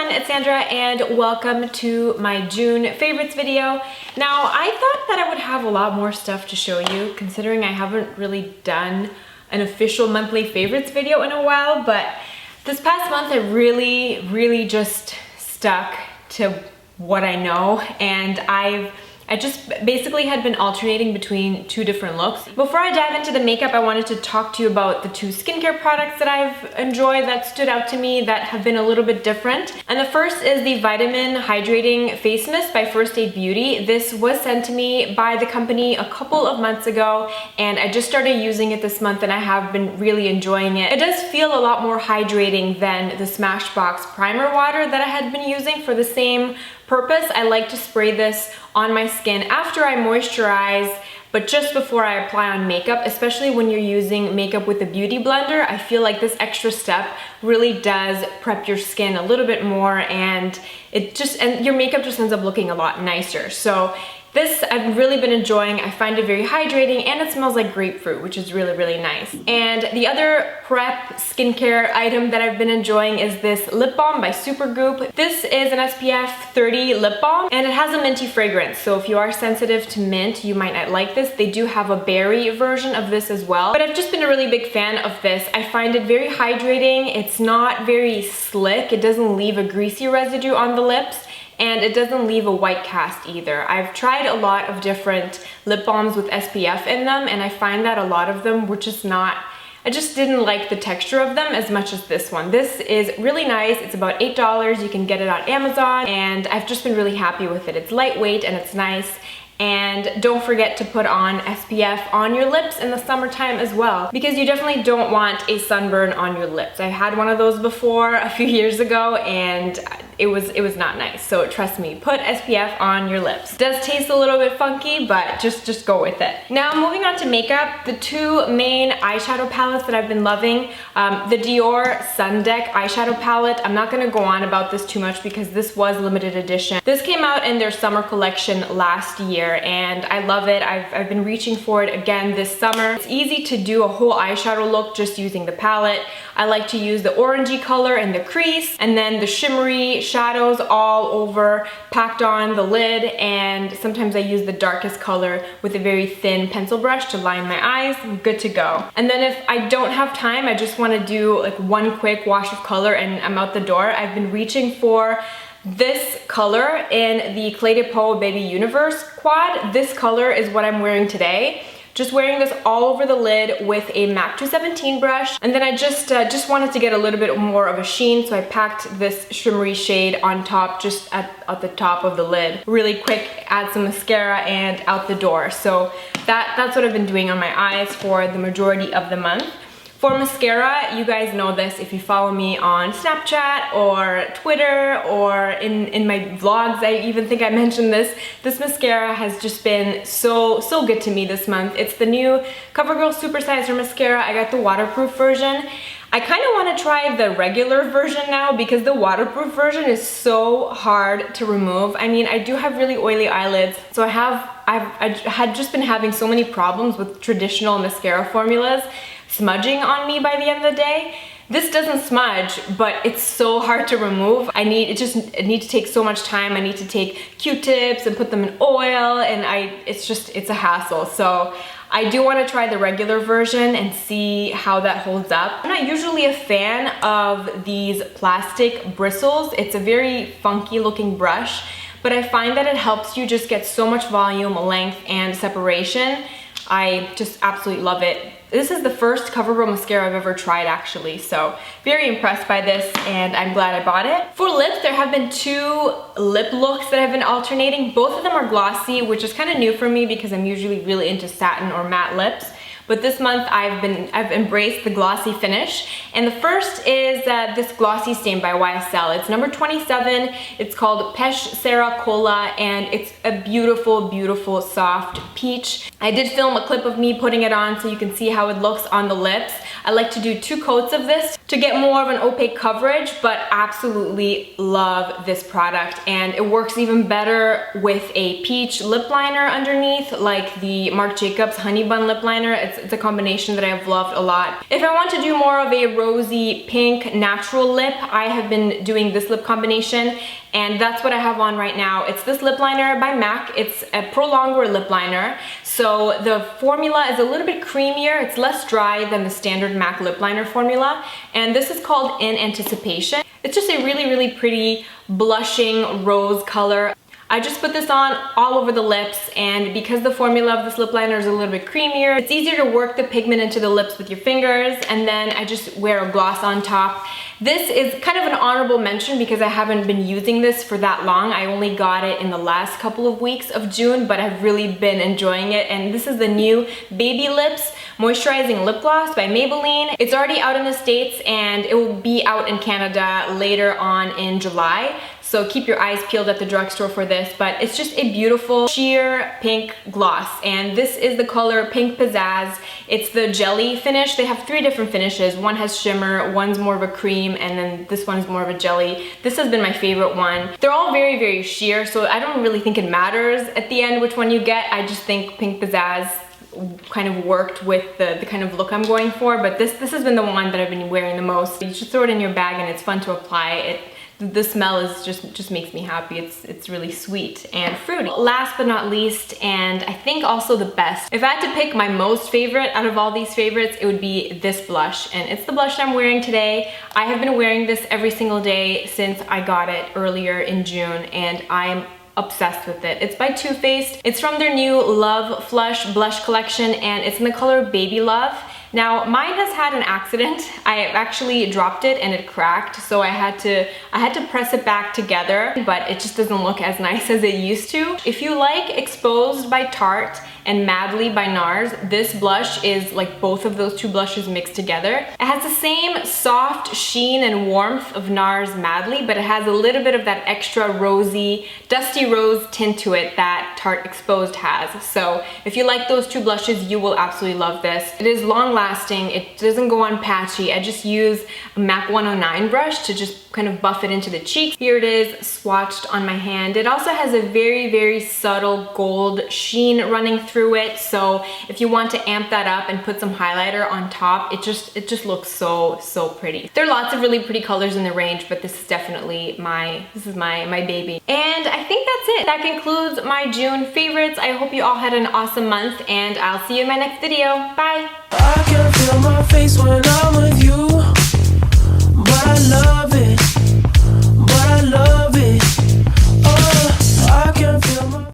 everyone, it's Sandra and welcome to my June favorites video. Now, I thought that I would have a lot more stuff to show you considering I haven't really done an official monthly favorites video in a while, but this past month I really just stuck to what I know, and I just basically had been alternating between two different looks. Before I dive into the makeup, I wanted to talk to you about the two skincare products that I've enjoyed that stood out to me that have been a little bit different. And the first is the Vitamin Hydrating Face Mist by First Aid Beauty. This was sent to me by the company a couple of months ago, and I just started using it this month and I have been really enjoying it. It does feel a lot more hydrating than the Smashbox primer water that I had been using for the same purpose. I like to spray this on my skin after I moisturize, but just before I apply on makeup, especially when you're using makeup with a beauty blender. I feel like this extra step really does prep your skin a little bit more, and your makeup just ends up looking a lot nicer. So this I've really been enjoying. I find it very hydrating and it smells like grapefruit, which is really nice. And the other prep skincare item that I've been enjoying is this lip balm by Supergoop. This is an SPF 30 lip balm and it has a minty fragrance. So if you are sensitive to mint, you might not like this. They do have a berry version of this as well. But I've just been a really big fan of this. I find it very hydrating. It's not very slick. It doesn't leave a greasy residue on the lips, and it doesn't leave a white cast either. I've tried a lot of different lip balms with SPF in them, and I find that a lot of them were just not, I just didn't like the texture of them as much as this one. This is really nice. It's about $8. You can get it on Amazon, and I've just been really happy with it. It's lightweight and it's nice. And don't forget to put on SPF on your lips in the summertime as well, because you definitely don't want a sunburn on your lips. I had one of those before a few years ago and it was not nice. So trust me, put SPF on your lips. It does taste a little bit funky, but just go with it. Now moving on to makeup, the two main eyeshadow palettes that I've been loving, the Dior Sundeck eyeshadow palette. I'm not gonna go on about this too much because this was limited edition. This came out in their summer collection last year, and I love it. I've been reaching for it again this summer. It's easy to do a whole eyeshadow look just using the palette. I like to use the orangey color in the crease and then the shimmery shadows all over, packed on the lid, and sometimes I use the darkest color with a very thin pencil brush to line my eyes. I'm good to go. And then if I don't have time, I just want to do like one quick wash of color and I'm out the door. I've been reaching for this color in the Clé de Peau Baby Universe quad. This color is what I'm wearing today. Just wearing this all over the lid with a MAC 217 brush. And then I just wanted to get a little bit more of a sheen, so I packed this shimmery shade on top, just at the top of the lid. Really quick, add some mascara and out the door. So that's what I've been doing on my eyes for the majority of the month. For mascara, you guys know this if you follow me on Snapchat or Twitter or in my vlogs. I even think I mentioned this. This mascara has just been so good to me this month. It's the new Covergirl Supersizer Mascara. I got the waterproof version. I kind of want to try the regular version now because the waterproof version is so hard to remove. I mean, I do have really oily eyelids, so I had just been having so many problems with traditional mascara formulas smudging on me by the end of the day. This doesn't smudge, but it's so hard to remove. I need to take so much time. I need to take Q-tips and put them in oil, and it's a hassle. So I do want to try the regular version and see how that holds up. I'm not usually a fan of these plastic bristles. It's a very funky looking brush, but I find that it helps you just get so much volume, length, and separation. I just absolutely love it. This is the first CoverGirl mascara I've ever tried actually, so very impressed by this and I'm glad I bought it. For lips, there have been two lip looks that I've been alternating. Both of them are glossy, which is kind of new for me because I'm usually really into satin or matte lips. But this month I've embraced the glossy finish. And the first is this Glossy Stain by YSL. It's number 27. It's called Peche Serra Cola, and it's a beautiful soft peach. I did film a clip of me putting it on so you can see how it looks on the lips. I like to do 2 coats of this to get more of an opaque coverage, but absolutely love this product. And it works even better with a peach lip liner underneath, like the Marc Jacobs Honey Bun lip liner. it's a combination that I've loved a lot. If I want to do more of a rosy pink natural lip, I have been doing this lip combination, and that's what I have on right now. It's this lip liner by MAC. It's a Pro Longwear lip liner. So the formula is a little bit creamier. It's less dry than the standard MAC lip liner formula. And this is called In Anticipation. It's just a really, really pretty blushing rose color. I just put this on all over the lips, and because the formula of this lip liner is a little bit creamier, it's easier to work the pigment into the lips with your fingers, and then I just wear a gloss on top. This is kind of an honorable mention because I haven't been using this for that long. I only got it in the last couple of weeks of June, but I've really been enjoying it. And this is the new Baby Lips Moisturizing Lip Gloss by Maybelline. It's already out in the States, and it will be out in Canada later on in July. So keep your eyes peeled at the drugstore for this, but it's just a beautiful sheer pink gloss. And this is the color Pink Pizzaz. It's the jelly finish. They have 3 different finishes. One has shimmer, one's more of a cream, and then this one is more of a jelly. This has been my favorite one. They're all very, very sheer, so I don't really think it matters at the end which one you get. I just think Pink Pizzaz kind of worked with the kind of look I'm going for, but this has been the one that I've been wearing the most. You just throw it in your bag and it's fun to apply. The smell is just makes me happy. It's really sweet and fruity. Last but not least, and I think also the best, if I had to pick my most favorite out of all these favorites, it would be this blush, and it's the blush I'm wearing today. I have been wearing this every single day since I got it earlier in June, and I'm obsessed with it. It's by Too Faced. It's from their new Love Flush blush collection, and it's in the color Baby Love. Now, mine has had an accident. I actually dropped it and it cracked, so I had to press it back together, but it just doesn't look as nice as it used to. If you like Exposed by Tarte and Madly by NARS, this blush is like both of those 2 blushes mixed together. It has the same soft sheen and warmth of NARS Madly, but it has a little bit of that extra rosy, dusty rose tint to it that Tarte Exposed has. So if you like those 2 blushes, you will absolutely love this. It is long lasting, it doesn't go on patchy. I just use a MAC 109 brush to just kind of buff it into the cheek. Here it is swatched on my hand. It also has a very, very subtle gold sheen running through it, so if you want to amp that up and put some highlighter on top, it just looks so pretty. There are lots of really pretty colors in the range, but this is definitely my baby. And I think that's it. That concludes my June favorites. I hope you all had an awesome month, and I'll see you in my next video. Bye! I can feel my face when I'm with you, but I love